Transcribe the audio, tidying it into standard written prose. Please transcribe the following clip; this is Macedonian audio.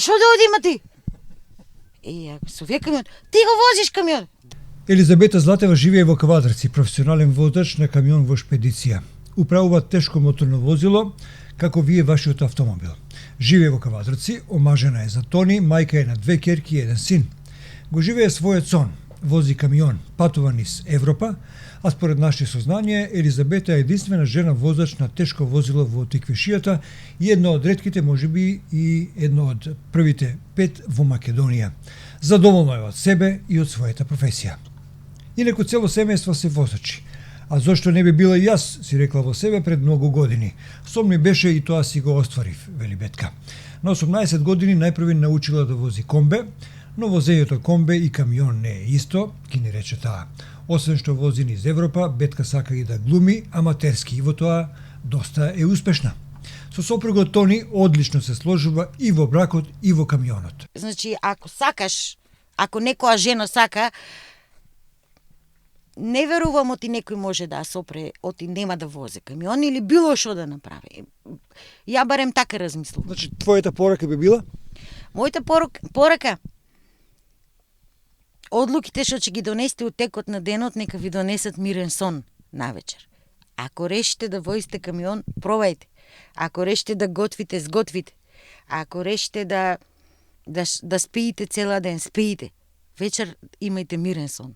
Што да одима ти? Ако со овие камион, ти го возиш камион. Елизабета Златева живее во Квадрци, професионален водач на камион во шпедиција. Управува тешко моторно возило, како вие вашиот автомобил. Живее во Квадрци, омажена е за Тони, мајка е на 2 ќерки и 1 син. Го живее својот сон, вози камион, патува низ Европа, а според нашите сознание, Елизабета е единствена жена водач на тешко возило во Тиквишијата и една од ретките, можеби и една од првите 5 во Македонија. Задоволна е од себе и од својата професија. Инаку цело семејство се возачи. А зошто не би била и јас, си рекла во себе пред многу години. Сон ми беше и тоа си го остварив, вели Бетка. На 18 години најпрви научила да вози комбе, но возењето комбе и камион не е исто, ки ни рече таа. Освен што вози низ Европа, Бетка сака и да глуми аматерски и во тоа доста е успешна. Со сопругот Тони одлично се сложува и во бракот и во камионот. Значи, ако сакаш, ако некоја жена сака, не верувам оти некој може да сопре, оти нема да вози камион или било што да направи. Ја барем така размислувам. Значи, твојата порака би била? Мојата порака, одлуките што ќе ги донесете од текот на денот, нека ви донесат мирен сон навечер. Ако решите да возите камион, пробајте. Ако решите да готвите, сготвите. Ако решите да спиите цела ден, спиите. Вечер имајте мирен сон.